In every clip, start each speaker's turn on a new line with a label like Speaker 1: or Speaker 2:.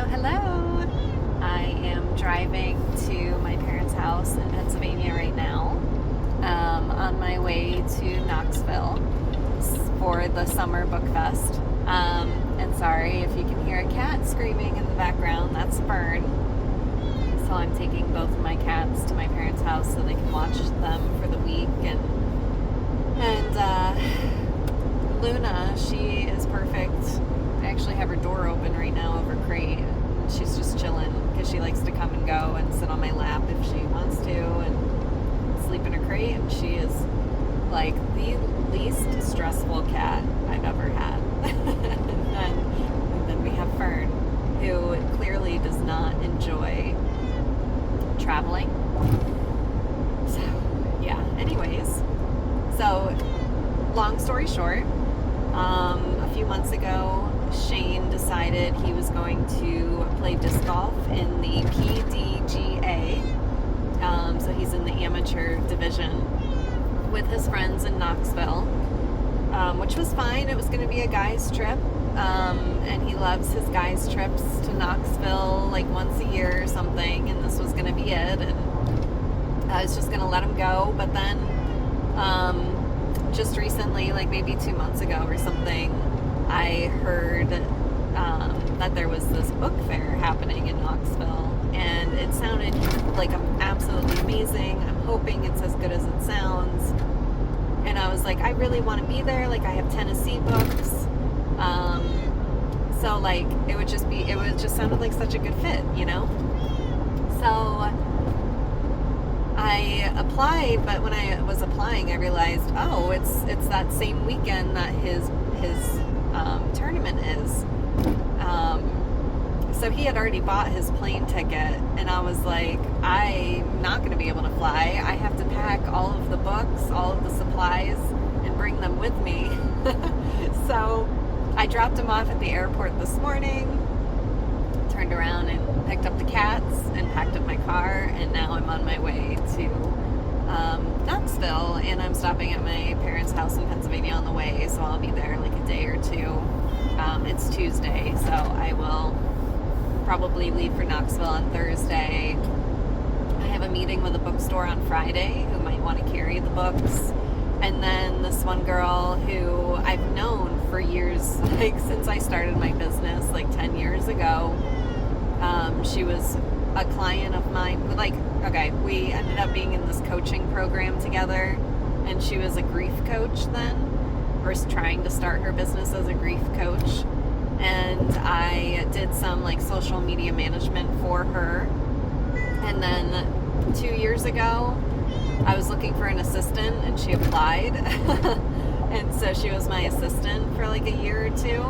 Speaker 1: Hello. I am driving to my parents' house in Pennsylvania right now. On my way to Knoxville for the summer book fest. And sorry if you can hear a cat screaming in the background, that's Fern. So I'm taking both of my cats to my parents' house so they can watch them for the week. And Luna, she is perfect. I actually have her door open right now over crate. She's just chilling because she likes to come and go and sit on my lap if she wants to and sleep in her crate. And she is like the least stressful cat I've ever had. and then we have Fern, who clearly does not enjoy traveling. So yeah, anyways, so long story short, a few months ago Shane decided he was going to play disc golf in the PDGA, so he's in the amateur division with his friends in Knoxville, which was fine. It was going to be a guy's trip, and he loves his guys' trips to Knoxville like once a year or something, and this was going to be it, and I was just going to let him go. But then just recently, like maybe 2 months ago or something, I heard that there was this book fair happening in Knoxville, and it sounded like absolutely amazing. I'm hoping it's as good as it sounds. And I was like, I really want to be there. Like, I have Tennessee books. So like it would just sounded like such a good fit, you know? So I applied, but when I was applying, I realized, oh, it's that same weekend that his tournament is. So he had already bought his plane ticket, and I was like, I'm not going to be able to fly. I have to pack all of the books, all of the supplies, and bring them with me. So I dropped him off at the airport this morning, turned around and picked up the cats and packed up my car, and now I'm on my way to Knoxville, and I'm stopping at my parents' house in Pennsylvania on the way, so I'll be there like a day or two. It's Tuesday, so I will probably leave for Knoxville on Thursday. I have a meeting with a bookstore on Friday who might want to carry the books. And then this one girl who I've known for years, like since I started my business like 10 years ago, she was a client of mine. Like, okay, we ended up being in this coaching program together, and she was a grief coach then, or trying to start her business as a grief coach. And I did some like social media management for her. And then 2 years ago, I was looking for an assistant, and she applied. And so she was my assistant for like a year or two.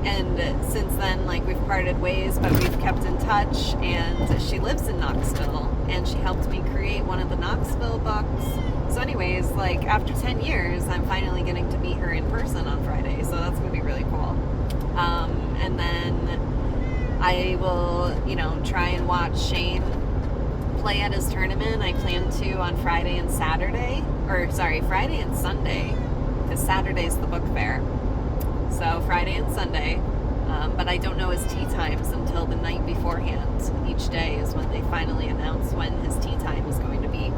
Speaker 1: And since then, like, we've parted ways, but we've kept in touch, and she lives in Knoxville, and she helped me create one of the Knoxville books. So anyways, like, after 10 years, I'm finally getting to meet her in person on Friday, so that's going to be really cool. And then I will, try and watch Shane play at his tournament. I plan to on Friday and Sunday, because Saturday's the book fair. So Friday and Sunday, but I don't know his tee times until the night beforehand. Each day is when they finally announce when his tee time is going to be.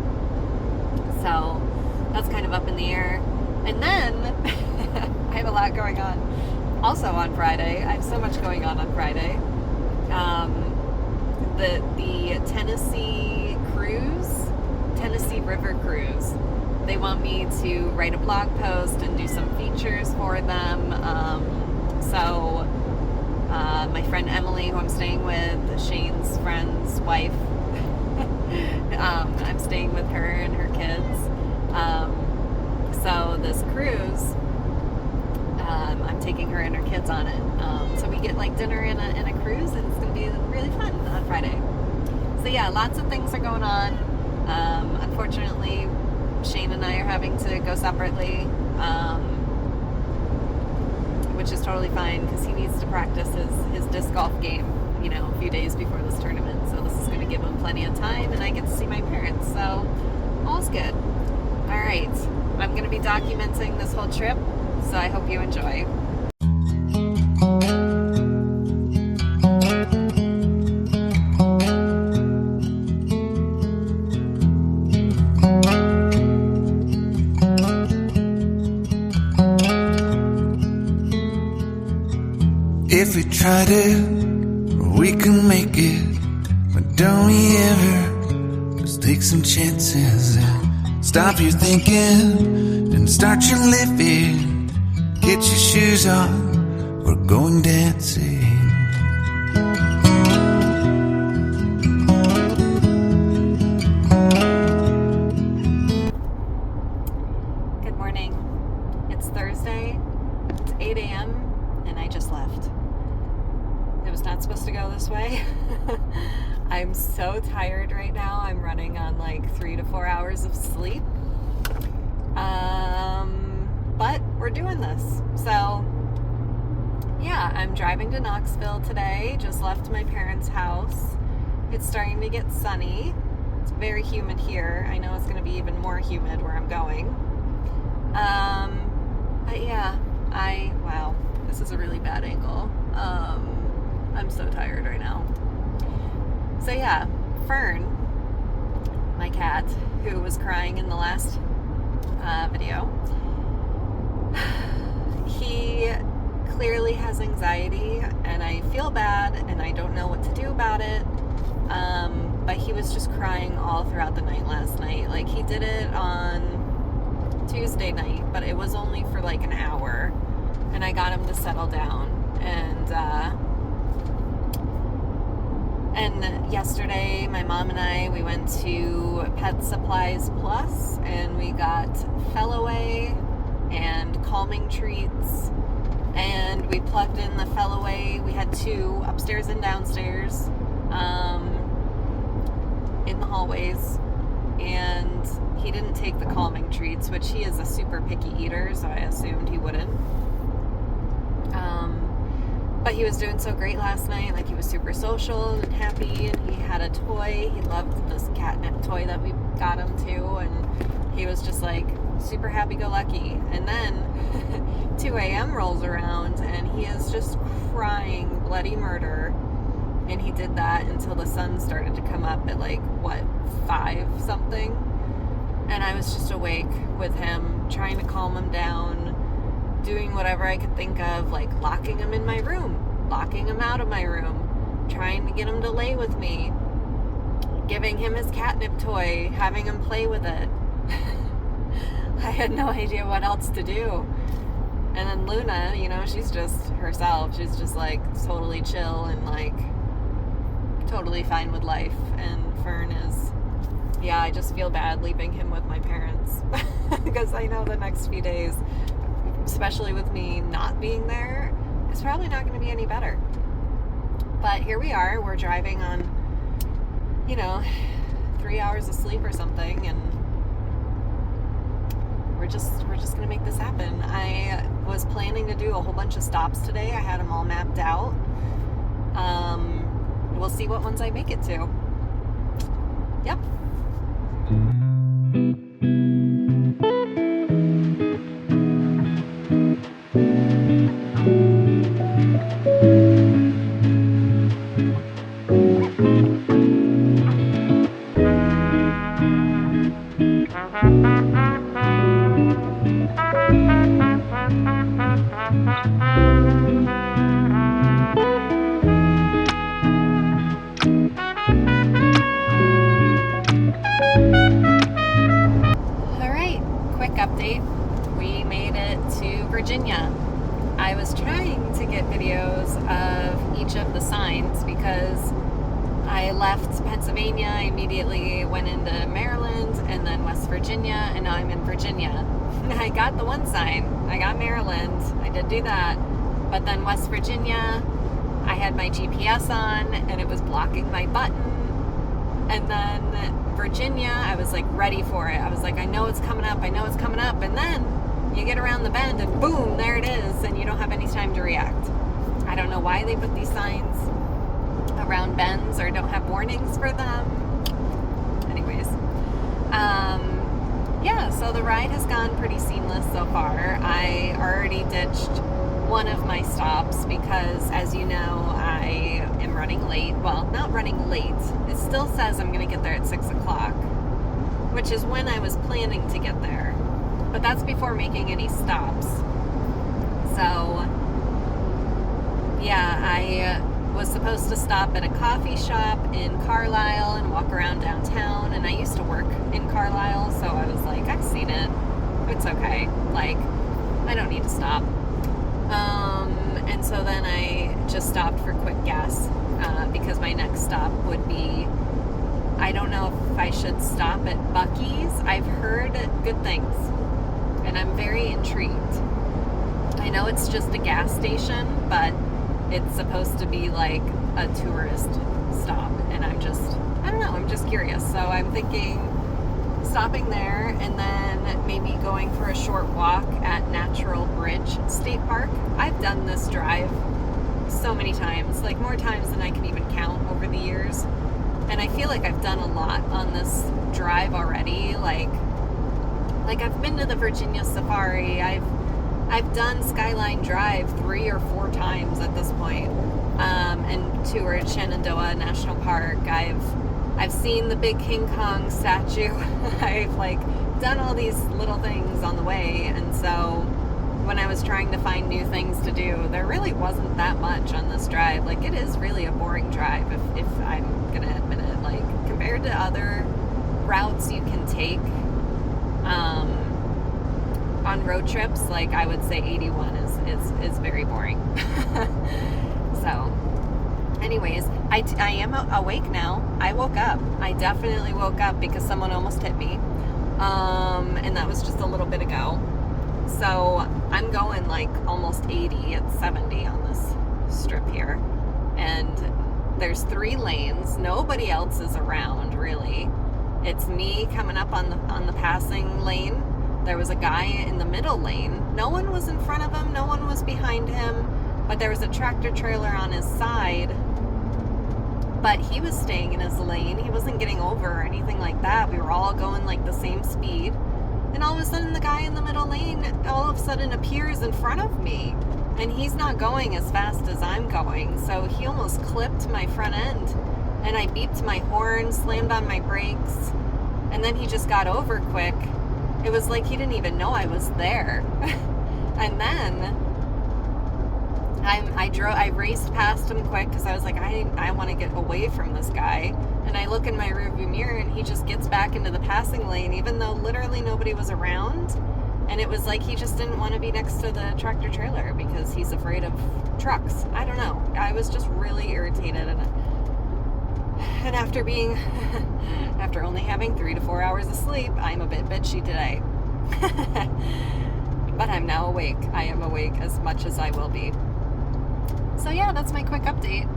Speaker 1: So that's kind of up in the air. And then I have a lot going on. Also on Friday, I have so much going on Friday. The Tennessee River Cruise. They want me to write a blog post and do some features for them. So my friend Emily, who I'm staying with, Shane's friend's wife, I'm staying with her and her kids. So this cruise, I'm taking her and her kids on it. So we get like dinner in a cruise, and it's going to be really fun on Friday. So yeah, lots of things are going on. Unfortunately, Shane and I are having to go separately, which is totally fine because he needs to practice his disc golf game, a few days before this tournament. So this is going to give him plenty of time, and I get to see my parents. So all's good. All right, I'm going to be documenting this whole trip, so I hope you enjoy.
Speaker 2: If we tried it, we can make it. But don't we ever just take some chances and stop your thinking and start your living. Get your shoes on, we're going dancing.
Speaker 1: Good morning. It's Thursday. It's 8 a.m. and I just left. It was not supposed to go this way. I'm so tired right now. I'm running on like 3 to 4 hours of sleep. But we're doing this. So, yeah, I'm driving to Knoxville today. Just left my parents' house. It's starting to get sunny. It's very humid here. I know it's going to be even more humid where I'm going. But yeah, wow, this is a really bad angle. I'm so tired right now. So yeah, Fern, my cat, who was crying in the last video, he clearly has anxiety, and I feel bad, and I don't know what to do about it. But he was just crying all throughout the night last night. Like, he did it on Tuesday night, but it was only for like an hour, and I got him to settle down. And yesterday, my mom and I, we went to Pet Supplies Plus, and we got Fellaway and calming treats, and we plugged in the Fellaway. We had two, upstairs and downstairs, in the hallways, and he didn't take the calming treats, which he is a super picky eater, so I assumed he wouldn't. But he was doing so great last night. Like, he was super social and happy, and he had a toy. He loved this catnip toy that we got him too, and he was just like super happy-go-lucky. And then 2 a.m. rolls around, and he is just crying bloody murder. And he did that until the sun started to come up at like, 5 something. And I was just awake with him, trying to calm him down, doing whatever I could think of, like locking him in my room, locking him out of my room, trying to get him to lay with me, giving him his catnip toy, having him play with it. I had no idea what else to do. And then Luna, you know, she's just herself. She's just like totally chill and like totally fine with life. And Fern is, yeah, I just feel bad leaving him with my parents because I know the next few days, especially with me not being there, it's probably not going to be any better. But here we are. We're driving on, 3 hours of sleep or something, and we're just going to make this happen. I was planning to do a whole bunch of stops today. I had them all mapped out. We'll see what ones I make it to. Yep. Virginia. I was trying to get videos of each of the signs because I left Pennsylvania, I immediately went into Maryland and then West Virginia, and now I'm in Virginia. I got the one sign. I got Maryland. I did do that. But then West Virginia, I had my GPS on and it was blocking my button. And then Virginia, I was like ready for it. I was like, I know it's coming up. And then you get around the bend and boom, there it is, and you don't have any time to react. I don't know why they put these signs around bends or don't have warnings for them. Anyways, yeah, so the ride has gone pretty seamless so far. I already ditched one of my stops because, as you know, I am running late. Well, not running late. It still says I'm going to get there at 6 o'clock, which is when I was planning to get there. But that's before making any stops. So, yeah, I was supposed to stop at a coffee shop in Carlisle and walk around downtown, and I used to work in Carlisle, so I was like, I've seen it. It's okay. Like, I don't need to stop. And so then I just stopped for quick gas because my next stop would be, I don't know if I should stop at Buc-ee's. I've heard good things, and I'm very intrigued. I know it's just a gas station, but it's supposed to be like a tourist stop, and I don't know, I'm just curious. So I'm thinking stopping there and then maybe going for a short walk at Natural Bridge State Park. I've done this drive so many times, like more times than I can even count over the years. And I feel like I've done a lot on this drive already. Like I've been to the Virginia Safari. I've done Skyline Drive 3 or 4 times at this point, and toured Shenandoah National Park. I've seen the big King Kong statue. I've like done all these little things on the way, and so when I was trying to find new things to do, there really wasn't that much on this drive. Like, it is really a boring drive, if I'm gonna admit it. Like, compared to other routes you can take on road trips, like, I would say 81 is very boring. So anyways, I am awake now. I woke up. I definitely woke up because someone almost hit me, and that was just a little bit ago. So I'm going like almost 80 at 70 on this strip here, and there's 3 lanes. Nobody else is around really. It's me coming up on the passing lane. There was a guy in the middle lane. No one was in front of him. No one was behind him. But there was a tractor trailer on his side. But he was staying in his lane. He wasn't getting over or anything like that. We were all going like the same speed. And all of a sudden the guy in the middle lane all of a sudden appears in front of me. And he's not going as fast as I'm going. So he almost clipped my front end. And I beeped my horn, slammed on my brakes. And then he just got over quick. It was like he didn't even know I was there. And then I raced past him quick because I was like, I want to get away from this guy. And I look in my rearview mirror and he just gets back into the passing lane, even though literally nobody was around. And it was like he just didn't want to be next to the tractor trailer because he's afraid of trucks. I don't know. I was just really irritated. And after only having 3 to 4 hours of sleep, I'm a bit bitchy today. But I'm now awake. I am awake as much as I will be. So yeah, that's my quick update.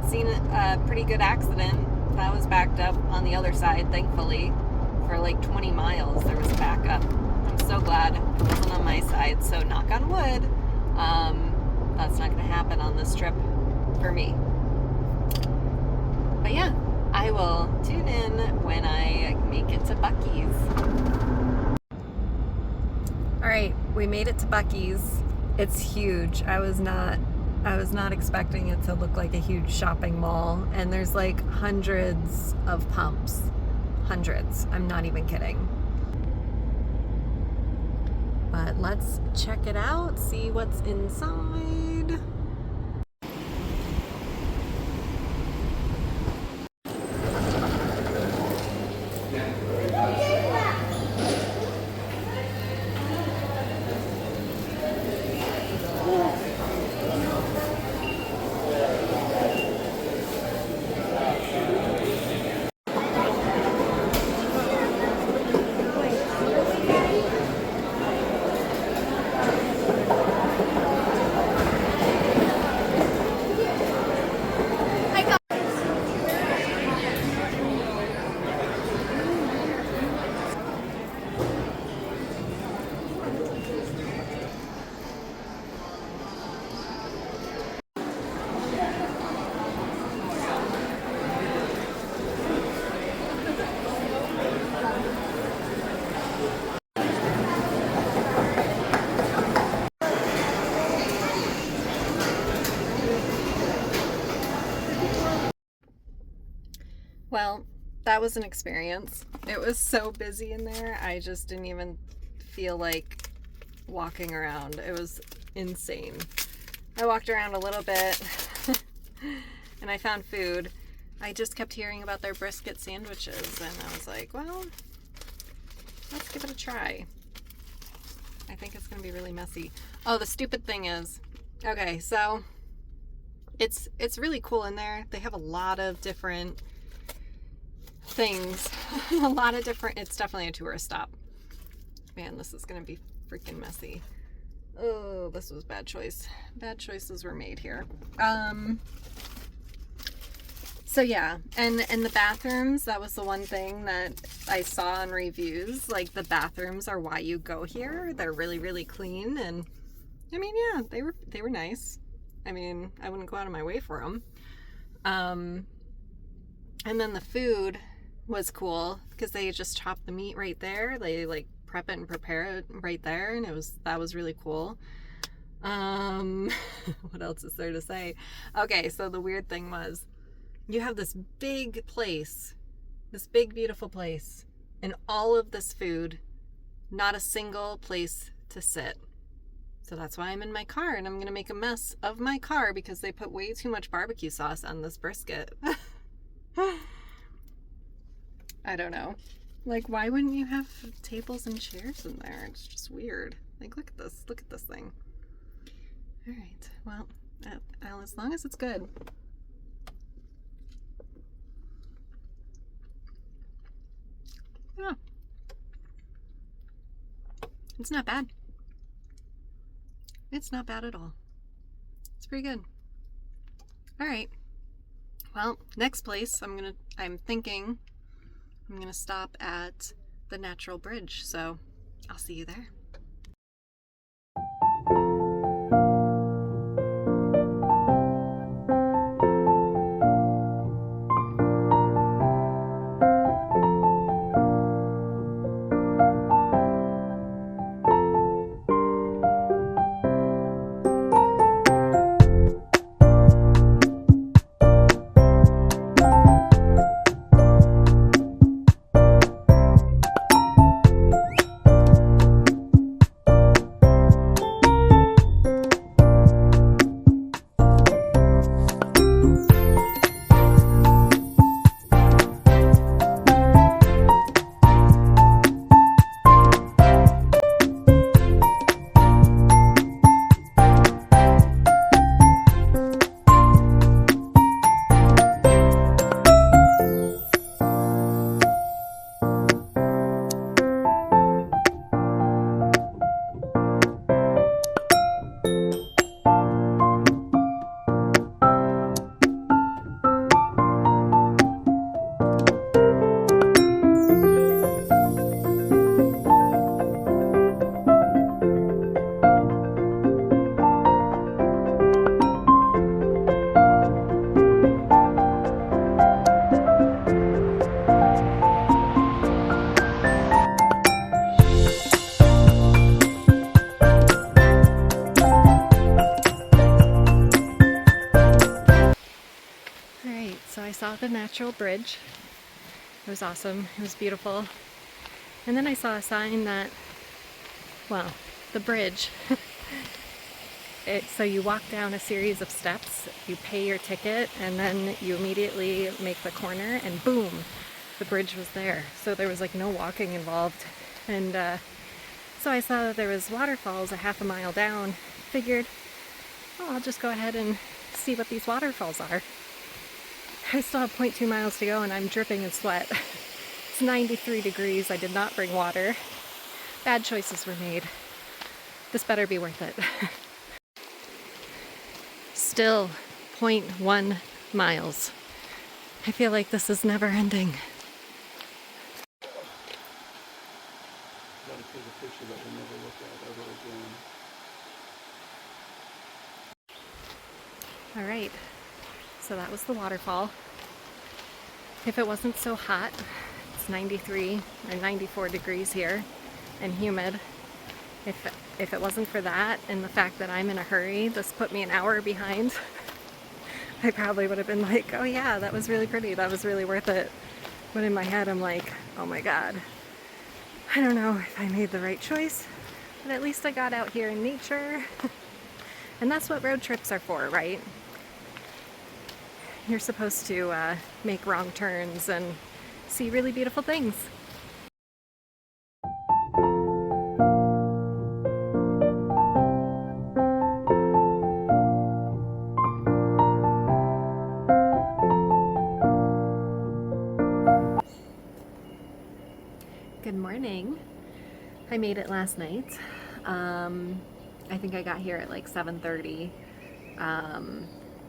Speaker 1: Seen a pretty good accident. That was backed up on the other side, thankfully. For like 20 miles, there was a backup. I'm so glad it wasn't on my side. So knock on wood, that's not going to happen on this trip for me. But yeah, I will tune in when I make it to Buc-ee's. All right, we made it to Buc-ee's. It's huge. I was not expecting it to look like a huge shopping mall, and there's like hundreds of pumps. Hundreds. I'm not even kidding. But let's check it out, see what's inside. Well, that was an experience. It was so busy in there, I just didn't even feel like walking around. It was insane. I walked around a little bit and I found food. I just kept hearing about their brisket sandwiches and I was like, well, let's give it a try. I think it's gonna be really messy. Oh, the stupid thing is, okay, so it's really cool in there. They have a lot of different things. A lot of different, it's definitely a tourist stop. Man, this is gonna be freaking messy. Oh, this was a bad choice. Bad choices were made here. So yeah, and the bathrooms, that was the one thing that I saw in reviews. Like, the bathrooms are why you go here. They're really, really clean, and I mean, yeah, they were nice. I mean, I wouldn't go out of my way for them. And then the food was cool because they just chop the meat right there. They like prep it and prepare it right there, and that was really cool. What else is there to say? Okay, so the weird thing was, you have this big place, this big beautiful place, and all of this food, not a single place to sit. So that's why I'm in my car, and I'm gonna make a mess of my car because they put way too much barbecue sauce on this brisket. I don't know. Like, why wouldn't you have tables and chairs in there? It's just weird. Like, look at this thing. All right, well, as long as it's good. Yeah. It's not bad. It's not bad at all. It's pretty good. All right. Well, next place I'm thinking I'm gonna stop at the Natural Bridge, so I'll see you there. Saw the Natural Bridge. It was awesome. It was beautiful. And then I saw a sign that, well, the bridge. So you walk down a series of steps, you pay your ticket, and then you immediately make the corner, and boom, the bridge was there. So there was like no walking involved. And so I saw that there was waterfalls a half a mile down. Figured, oh, I'll just go ahead and see what these waterfalls are. I still have 0.2 miles to go and I'm dripping in sweat. It's 93 degrees. I did not bring water. Bad choices were made. This better be worth it. Still 0.1 miles. I feel like this is never ending.
Speaker 3: Gotta take a picture that we'll never look at ever again.
Speaker 1: All right. So that was the waterfall. If it wasn't so hot, it's 93 or 94 degrees here and humid. If it wasn't for that and the fact that I'm in a hurry, this put me an hour behind, I probably would have been like, oh yeah, that was really pretty. That was really worth it. But in my head, I'm like, oh my God. I don't know if I made the right choice, but at least I got out here in nature. And that's what road trips are for, right? You're supposed to make wrong turns and see really beautiful things. Good morning. I made it last night. I think I got here at like 7:30.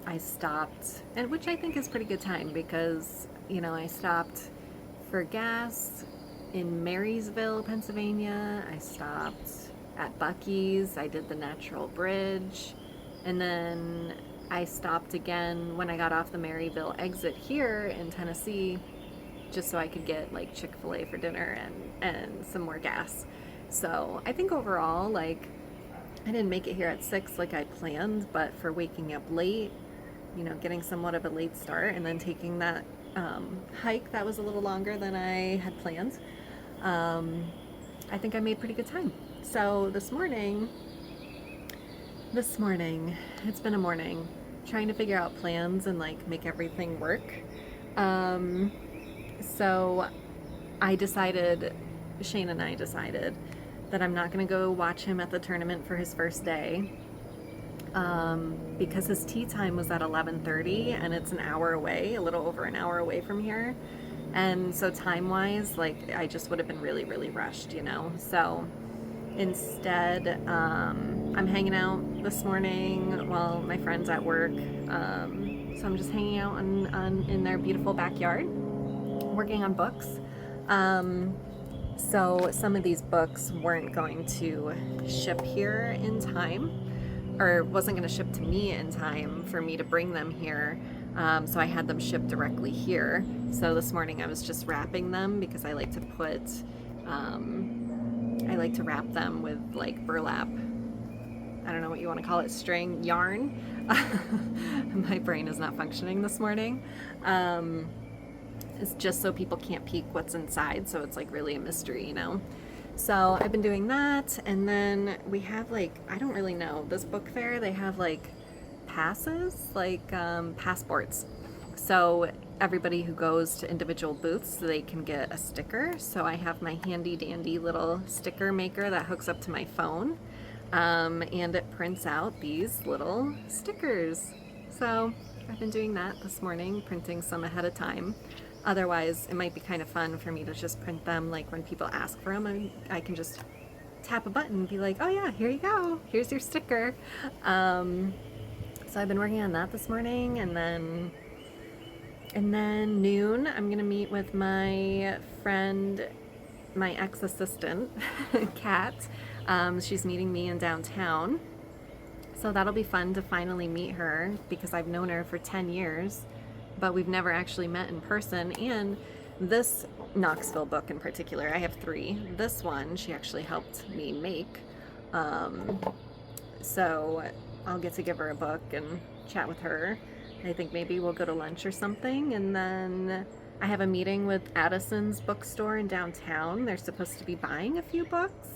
Speaker 1: I stopped, and which I think is pretty good time because, you know, I stopped for gas in Marysville, Pennsylvania. I stopped at Buc-ee's. I did the Natural Bridge, and then I stopped again when I got off the Maryville exit here in Tennessee, just so I could get like Chick-fil-A for dinner and some more gas. So I think overall, like, I didn't make it here at 6 like I planned, but for waking up late, you know, getting somewhat of a late start and then taking that hike that was a little longer than I had planned, I think I made pretty good time. So this morning, it's been a morning trying to figure out plans and like make everything work. So Shane and I decided that I'm not going to go watch him at the tournament for his first day, because his tee time was at 11:30 and it's an hour away, a little over an hour away from here. And so time-wise, like, I just would have been really, really rushed, you know? So instead, I'm hanging out this morning while my friend's at work. So I'm just hanging out in their beautiful backyard, working on books. So some of these books weren't going to ship here in time, or wasn't going to ship to me in time for me to bring them here. So I had them shipped directly here. So this morning I was just wrapping them because I like to wrap them with like burlap. I don't know what you want to call it, string, yarn. My brain is not functioning this morning. It's just so people can't peek what's inside, so it's like really a mystery, you know? So I've been doing that, and then we have like, I don't really know, this book fair, they have like passes, like passports. So everybody who goes to individual booths, they can get a sticker. So I have my handy dandy little sticker maker that hooks up to my phone, and it prints out these little stickers. So I've been doing that this morning, printing some ahead of time. Otherwise, it might be kind of fun for me to just print them, like when people ask for them, I can just tap a button and be like, oh yeah, here you go, here's your sticker. So I've been working on that this morning, and then noon, I'm gonna meet with my friend, my ex-assistant, Kat. She's meeting me in downtown. So that'll be fun to finally meet her because I've known her for 10 years. But we've never actually met in person. And this Knoxville book in particular, I have 3. This one she actually helped me make. So I'll get to give her a book and chat with her. I think maybe we'll go to lunch or something. And then I have a meeting with Addison's bookstore in downtown. They're supposed to be buying a few books,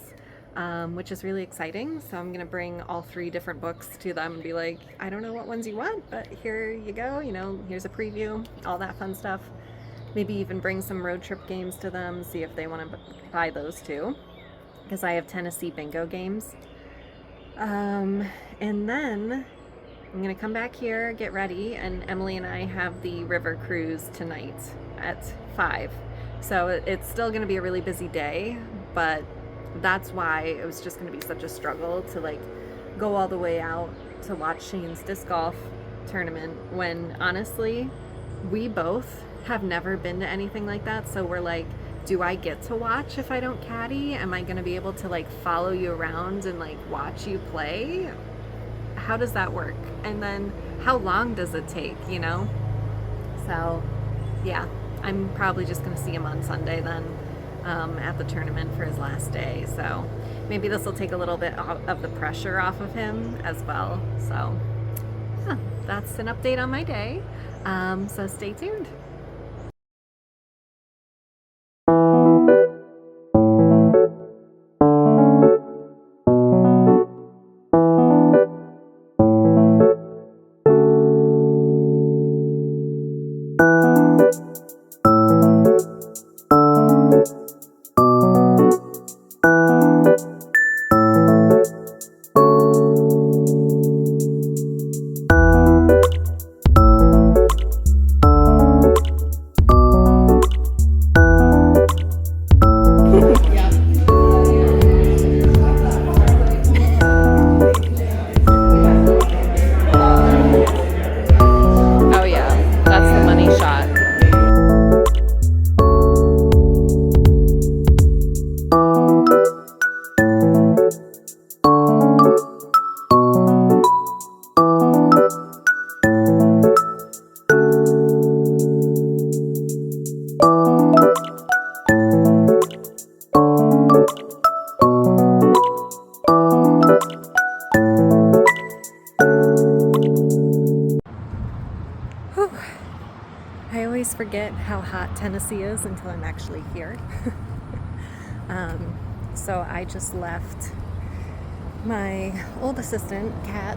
Speaker 1: which is really exciting. So I'm going to bring all 3 different books to them and be like, I don't know what ones you want, but here you go. You know, here's a preview, all that fun stuff. Maybe even bring some road trip games to them, see if they want to buy those too, because I have Tennessee bingo games. And then I'm going to come back here, get ready, and Emily and I have the river cruise tonight at 5. So it's still going to be a really busy day, but that's why it was just going to be such a struggle to like go all the way out to watch Shane's disc golf tournament when honestly we both have never been to anything like that. So we're like, do I get to watch if I don't caddy? Am I going to be able to like follow you around and like watch you play? How does that work? And then how long does it take, you know? So yeah, I'm probably just going to see him on Sunday then, at the tournament for his last day. So maybe this will take a little bit of the pressure off of him as well. So yeah, that's an update on my day. So stay tuned.
Speaker 4: always forget how hot Tennessee is until I'm actually here. So I just left my old assistant, Kat.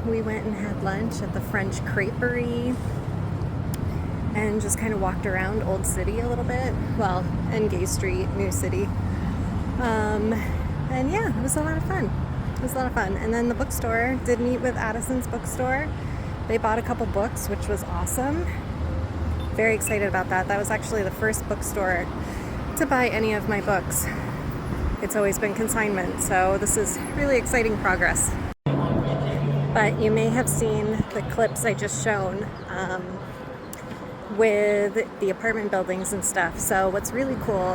Speaker 4: We went and had lunch at the French Creperie and just kind of walked around Old City a little bit. Well, and Gay Street, New City. And yeah, it was a lot of fun. And then the bookstore, did meet with Addison's bookstore. They bought a couple books, which was awesome. Very excited about that. That was actually the first bookstore to buy any of my books. It's always been consignment, so this is really exciting progress. But you may have seen the clips I just shown with the apartment buildings and stuff. So what's really cool,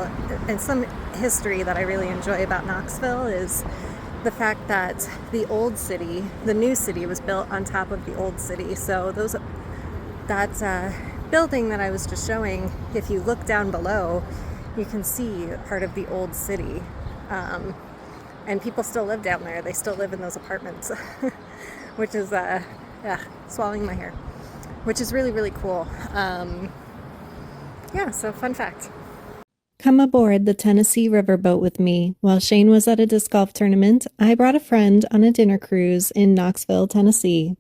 Speaker 4: and some history that I really enjoy about Knoxville, is the fact that the old city, the new city, was built on top of the old city. So that building that I was just showing, if you look down below, you can see part of the old city. And people still live down there. They still live in those apartments, which is, swallowing my hair, which is really, really cool. So fun fact.
Speaker 5: Come aboard the Tennessee riverboat with me. While Shane was at a disc golf tournament, I brought a friend on a dinner cruise in Knoxville, Tennessee.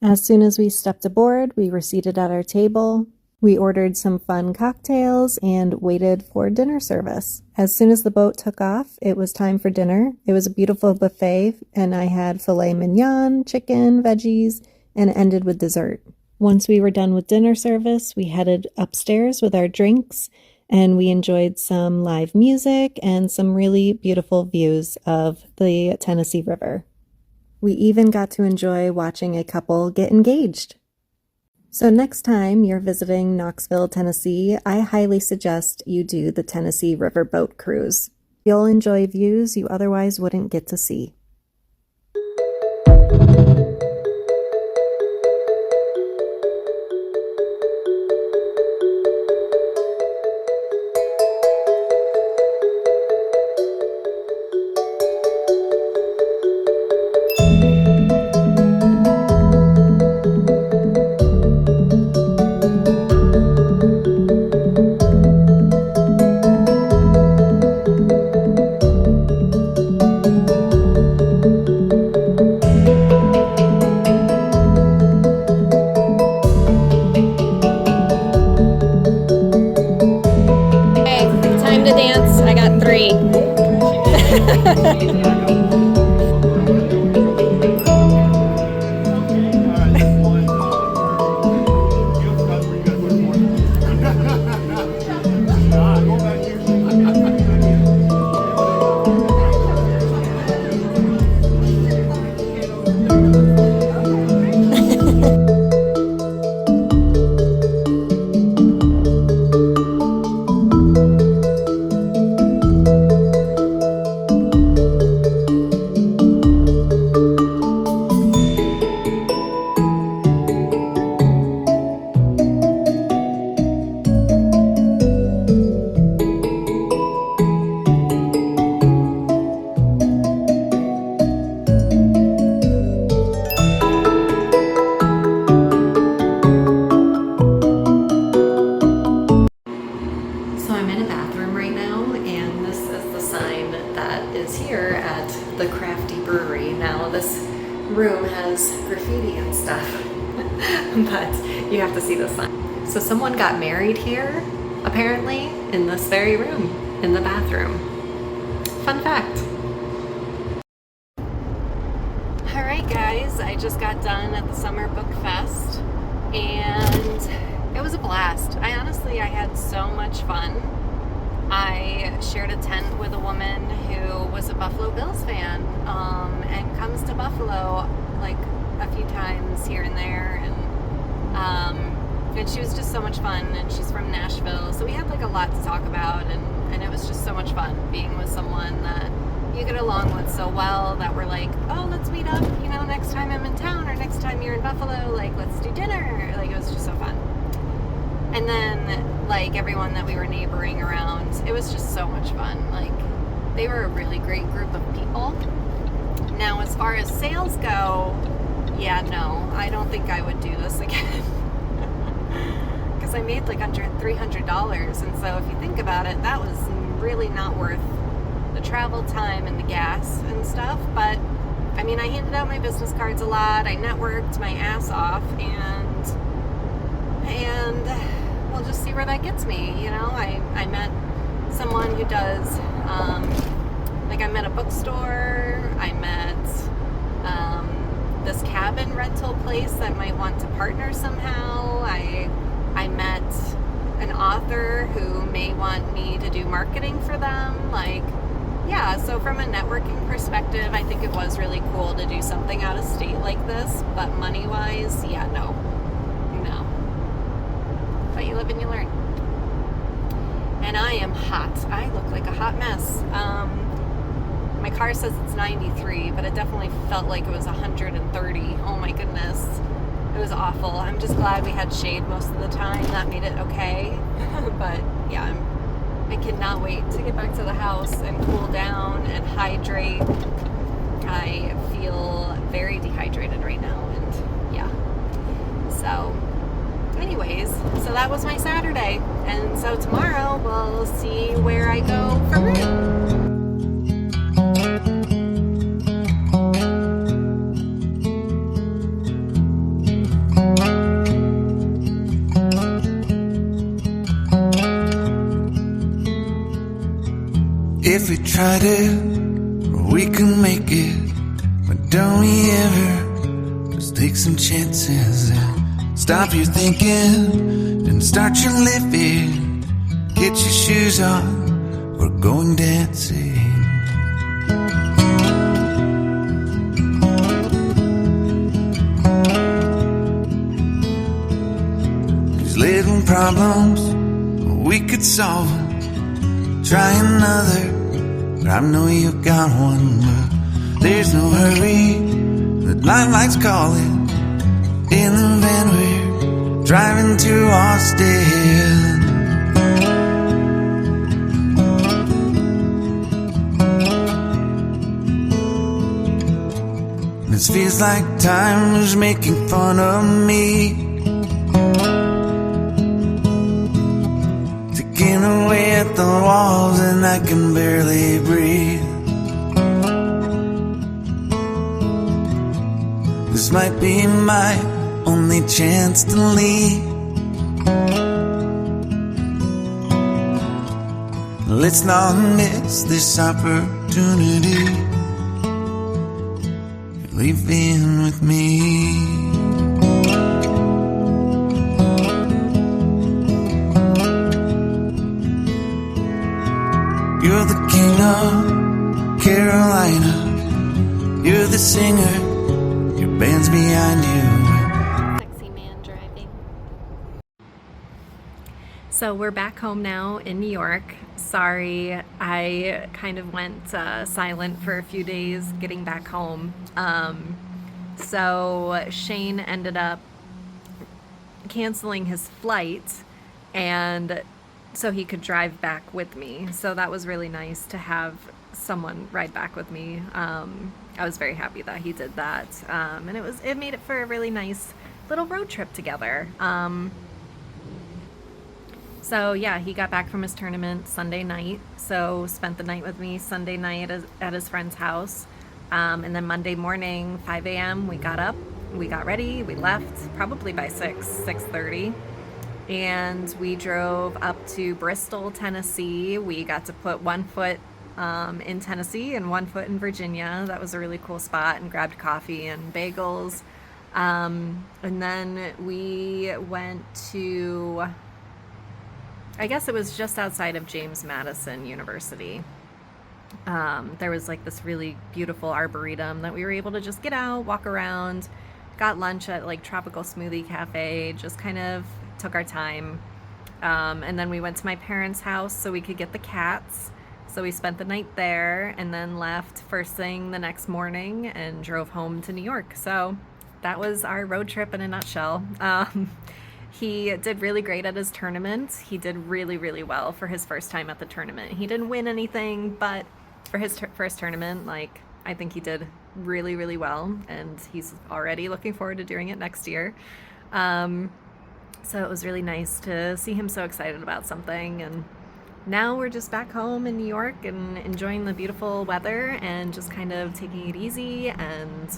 Speaker 5: As soon as we stepped aboard, we were seated at our table. We ordered some fun cocktails and waited for dinner service. As soon as the boat took off, it was time for dinner. It was a beautiful buffet, and I had filet mignon, chicken, veggies, and ended with dessert. Once we were done with dinner service, we headed upstairs with our drinks, and we enjoyed some live music and some really beautiful views of the Tennessee River. We even got to enjoy watching a couple get engaged. So next time you're visiting Knoxville, Tennessee, I highly suggest you do the Tennessee Riverboat Cruise. You'll enjoy views you otherwise wouldn't get to see.
Speaker 4: room has graffiti and stuff, but you have to see the sign. So someone got married here, apparently, in this very room, in the bathroom. Fun fact. All right, guys, I just got done at the Summer Book Fest, and it was a blast. I had so much fun. I shared a tent with a woman who was a Buffalo Bills fan, and comes to Buffalo like a few times here and there, and she was just so much fun, and she's from Nashville, so we had like a lot to talk about, and it was just so much fun being with someone that you get along with so well, that we're like, oh, let's meet up, next time I'm in town, or next time you're in Buffalo, like, let's do dinner. Like, it was just so fun. And then, like, everyone that we were neighboring around, it was just so much fun. Like, they were a really great group of people. Now, as far as sales go, yeah, no, I don't think I would do this again. because I made like under $300. And so if you think about it, that was really not worth the travel time and the gas and stuff. But I mean, I handed out my business cards a lot. I networked my ass off, and we'll just see where that gets me. You know, I met someone who does, like I met a bookstore. I met this cabin rental place that might want to partner somehow. I met an author who may want me to do marketing for them. Like, yeah, so from a networking perspective, I think it was really cool to do something out of state like this. But money-wise, yeah, no. But you live and you learn. And I am hot. I look like a hot mess. My car says it's 93, but it definitely felt like it was 130. Oh my goodness. It was awful. I'm just glad we had shade most of the time. That made it okay. But yeah, I cannot wait to get back to the house and cool down and hydrate. I feel very dehydrated right now, and yeah. So anyways, so that was my Saturday. And so tomorrow we'll see where I go from there.
Speaker 2: If we tried it, we can make it. But don't we ever just take some chances and stop your thinking and start your living. Get your shoes on, we're going dancing. 'Cause little problems, we could solve them. Try another, but I know you got one. But there's no hurry, the limelight's calling. In the van we're driving to Austin. This feels like time is making fun of me. Ticking away at the walls and I can barely breathe. This might be my only chance to leave. Let's not miss this opportunity. You're leaving with me. You're the king of Carolina. You're the singer. Your band's behind you.
Speaker 4: Sexy man driving. So we're back home now in New York. Sorry, I kind of went silent for a few days getting back home. So Shane ended up canceling his flight, and so he could drive back with me. So that was really nice to have someone ride back with me. I was very happy that he did that. And it made it for a really nice little road trip together. So yeah, he got back from his tournament Sunday night. So spent the night with me Sunday night at his friend's house. And then Monday morning, 5 a.m., we got up, we got ready, we left probably by 6:30. And we drove up to Bristol, Tennessee. We got to put one foot in Tennessee and one foot in Virginia. That was a really cool spot, and grabbed coffee and bagels. And then we went to, I guess it was just outside of James Madison University. There was like this really beautiful arboretum that we were able to just get out, walk around, got lunch at like Tropical Smoothie Cafe, just kind of took our time. And then we went to my parents' house so we could get the cats. So we spent the night there and then left first thing the next morning and drove home to New York. So that was our road trip in a nutshell. He did really great at his tournament. He did really, really well for his first time at the tournament. He didn't win anything, but for his first tournament, like, I think he did really, really well, and he's already looking forward to doing it next year.
Speaker 5: So it was really nice to see him so excited about something. And now we're just back home in New York and enjoying the beautiful weather and just kind of taking it easy. And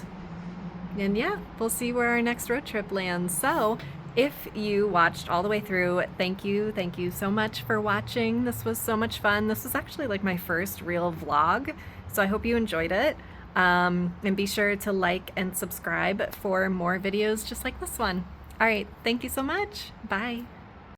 Speaker 5: yeah, we'll see where our next road trip lands. So if you watched all the way through, thank you so much for watching. This was so much fun. This was actually like my first real vlog, so I hope you enjoyed it. And be sure to like and subscribe for more videos just like this one. All right, thank you so much. Bye.